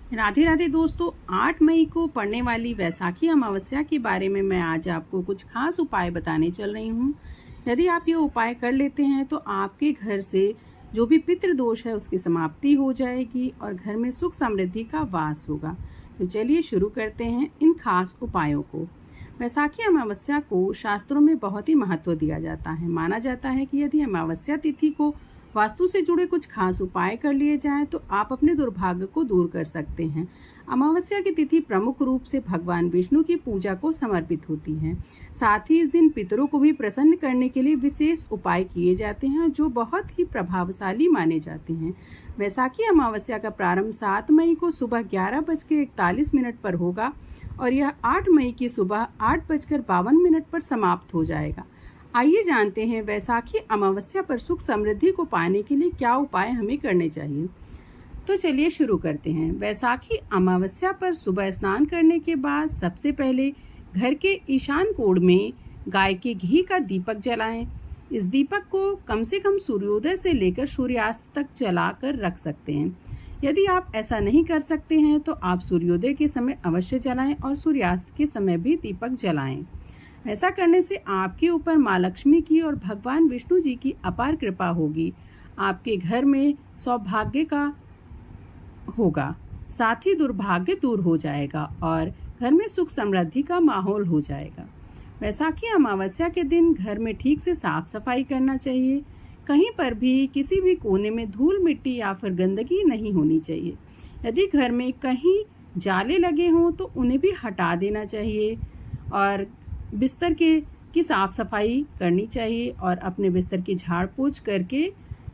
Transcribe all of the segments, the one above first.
राधे राधे दोस्तों, 8 मई को पड़ने वाली वैसाखी अमावस्या के बारे में मैं आज आपको कुछ खास उपाय बताने चल रही हूँ। यदि आप ये उपाय कर लेते हैं तो आपके घर से जो भी पितृ दोष है उसकी समाप्ति हो जाएगी और घर में सुख समृद्धि का वास होगा। तो चलिए शुरू करते हैं इन खास उपायों को। वैसाखी अमावस्या को शास्त्रों में बहुत ही महत्व दिया जाता है। माना जाता है कि यदि अमावस्या तिथि को वास्तु से जुड़े कुछ खास उपाय कर लिए जाएं तो आप अपने दुर्भाग्य को दूर कर सकते हैं। अमावस्या की तिथि प्रमुख रूप से भगवान विष्णु की पूजा को समर्पित होती है। साथ ही इस दिन पितरों को भी प्रसन्न करने के लिए विशेष उपाय किए जाते हैं जो बहुत ही प्रभावशाली माने जाते हैं। वैसाखी अमावस्या का प्रारंभ 7 मई को सुबह 11:41 पर होगा और यह 8 मई की सुबह 8:52 पर समाप्त हो जाएगा। आइए जानते हैं वैसाखी अमावस्या पर सुख समृद्धि को पाने के लिए क्या उपाय हमें करने चाहिए। तो चलिए शुरू करते हैं। वैसाखी अमावस्या पर सुबह स्नान करने के बाद सबसे पहले घर के ईशान कोण में गाय के घी का दीपक जलाएं। इस दीपक को कम से कम सूर्योदय से लेकर सूर्यास्त तक जलाकर रख सकते हैं। यदि आप ऐसा नहीं कर सकते हैं तो आप सूर्योदय के समय अवश्य जलाएं और सूर्यास्त के समय भी दीपक जलाएं। ऐसा करने से आपके ऊपर माँ लक्ष्मी की और भगवान विष्णु जी की अपार कृपा होगी। आपके घर में सौभाग्य का होगा, साथ ही दुर्भाग्य दूर हो जाएगा और घर में सुख समृद्धि का माहौल हो जाएगा। वैसाखी अमावस्या के दिन घर में ठीक से साफ सफाई करना चाहिए। कहीं पर भी किसी भी कोने में धूल मिट्टी या फिर गंदगी नहीं होनी चाहिए। यदि घर में कहीं जाले लगे हों तो उन्हें भी हटा देना चाहिए और बिस्तर की साफ सफाई करनी चाहिए और अपने बिस्तर की झाड़ पोंछ करके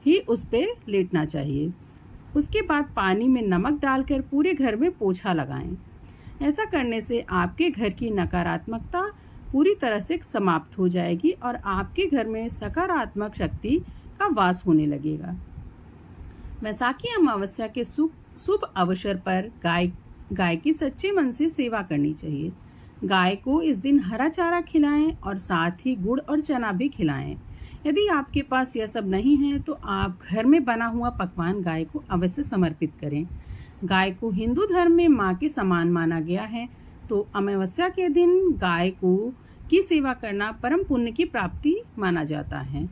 ही उस पर लेटना चाहिए। उसके बाद पानी में नमक डालकर पूरे घर में पोछा लगाएं। ऐसा करने से आपके घर की नकारात्मकता पूरी तरह से समाप्त हो जाएगी और आपके घर में सकारात्मक शक्ति का वास होने लगेगा। वैसाखी अमावस्या के शुभ अवसर पर गाय की सच्चे मन से सेवा करनी चाहिए। गाय को इस दिन हरा चारा खिलाएं और साथ ही गुड़ और चना भी खिलाएं। यदि आपके पास यह सब नहीं है तो आप घर में बना हुआ पकवान गाय को अवश्य समर्पित करें। गाय को हिंदू धर्म में माँ के समान माना गया है, तो अमावस्या के दिन गाय की सेवा करना परम पुण्य की प्राप्ति माना जाता है।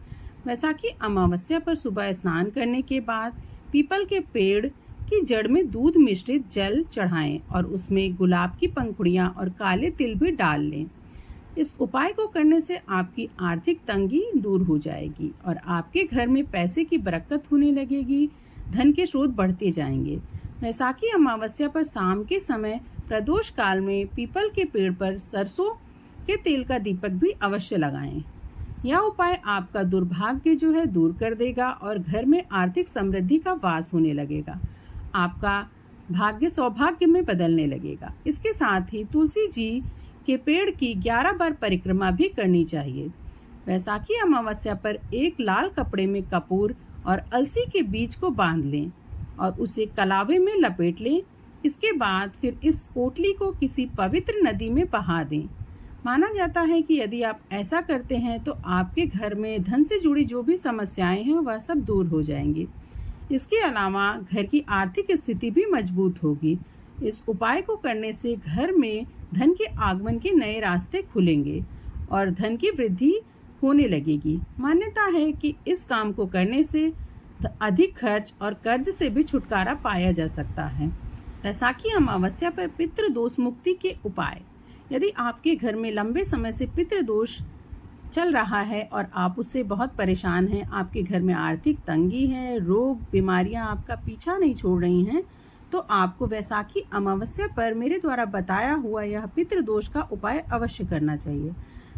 वैसाखी अमावस्या पर सुबह स्नान करने के बाद पीपल के पेड़ की जड़ में दूध मिश्रित जल चढ़ाएं और उसमें गुलाब की पंखुड़ियां और काले तिल भी डाल लें। इस उपाय को करने से आपकी आर्थिक तंगी दूर हो जाएगी और आपके घर में पैसे की बरकत होने लगेगी, धन के स्रोत बढ़ते जाएंगे। वैसाखी अमावस्या पर शाम के समय प्रदोष काल में पीपल के पेड़ पर सरसों के तेल का दीपक भी अवश्य लगाएं। यह उपाय आपका दुर्भाग्य जो है दूर कर देगा और घर में आर्थिक समृद्धि का वास होने लगेगा। आपका भाग्य सौभाग्य में बदलने लगेगा। इसके साथ ही तुलसी जी के पेड़ की 11 बार परिक्रमा भी करनी चाहिए। वैसाखी अमावस्या पर एक लाल कपड़े में कपूर और अलसी के बीज को बांध लें और उसे कलावे में लपेट लें। इसके बाद फिर इस पोटली को किसी पवित्र नदी में बहा दें। माना जाता है कि यदि आप ऐसा करते हैं तो आपके घर में धन से जुड़ी जो भी समस्याएं हैं वह सब दूर हो जाएंगी। इसके अलावा घर की आर्थिक स्थिति भी मजबूत होगी। इस उपाय को करने से घर में धन के आगमन के नए रास्ते खुलेंगे और धन की वृद्धि होने लगेगी। मान्यता है कि इस काम को करने से अधिक खर्च और कर्ज से भी छुटकारा पाया जा सकता है। वैसाखी अमावस्या पर पितृ दोष मुक्ति के उपाय। यदि आपके घर में लंबे समय से पितृ दोष चल रहा है और आप उससे बहुत परेशान हैं, आपके घर में आर्थिक तंगी है, रोग बीमारियां आपका पीछा नहीं छोड़ रही हैं, तो आपको वैसाखी अमावस्या पर मेरे द्वारा बताया हुआ यह पितृ दोष का उपाय अवश्य करना चाहिए।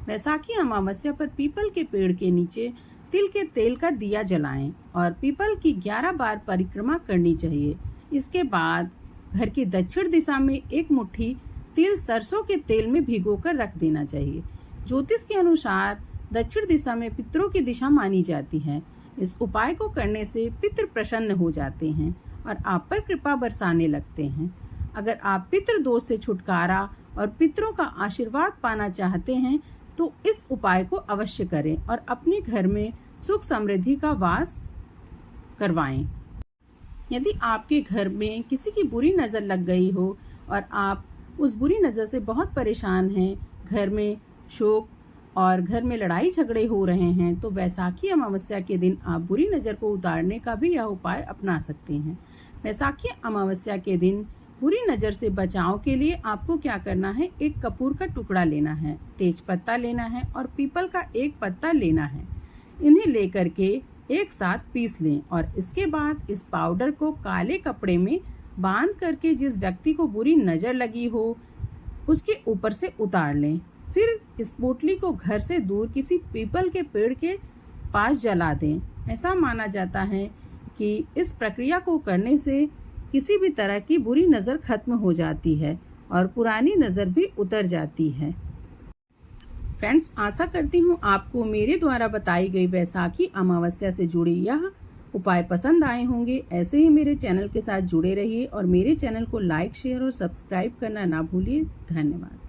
वैसाखी अमावस्या पर पीपल के पेड़ के नीचे तिल के तेल का दिया जलाएं और पीपल की 11 बार परिक्रमा करनी चाहिए। इसके बाद घर की दक्षिण दिशा में एक मुट्ठी तिल सरसों के तेल में भिगोकर रख देना चाहिए। ज्योतिष के अनुसार दक्षिण दिशा में पितरों की दिशा मानी जाती है। इस उपाय को करने से पितृ प्रसन्न हो जाते हैं और आप पर कृपा बरसाने लगते हैं। अगर आप पितृ दोष से छुटकारा और पितरों का आशीर्वाद पाना चाहते हैं तो इस उपाय को अवश्य करें और अपने घर में सुख समृद्धि का वास करवाएं। यदि आपके घर में किसी की बुरी नज़र लग गई हो और आप उस बुरी नज़र से बहुत परेशान हैं, घर में शोक और घर में लड़ाई झगड़े हो रहे हैं, तो वैसाखी अमावस्या के दिन आप बुरी नज़र को उतारने का भी यह उपाय अपना सकते हैं। वैसाखी अमावस्या के दिन बुरी नज़र से बचाव के लिए आपको क्या करना है, एक कपूर का टुकड़ा लेना है, तेज पत्ता लेना है और पीपल का एक पत्ता लेना है। इन्हें लेकर के एक साथ पीस लें और इसके बाद इस पाउडर को काले कपड़े में बांध करके जिस व्यक्ति को बुरी नज़र लगी हो उसके ऊपर से उतार लें। फिर इस पोटली को घर से दूर किसी पीपल के पेड़ के पास जला दें। ऐसा माना जाता है कि इस प्रक्रिया को करने से किसी भी तरह की बुरी नज़र खत्म हो जाती है और पुरानी नज़र भी उतर जाती है। फ्रेंड्स, आशा करती हूँ आपको मेरे द्वारा बताई गई वैसाखी अमावस्या से जुड़े यह उपाय पसंद आए होंगे। ऐसे ही मेरे चैनल के साथ जुड़े रहिए और मेरे चैनल को लाइक, शेयर और सब्सक्राइब करना ना भूलिए। धन्यवाद।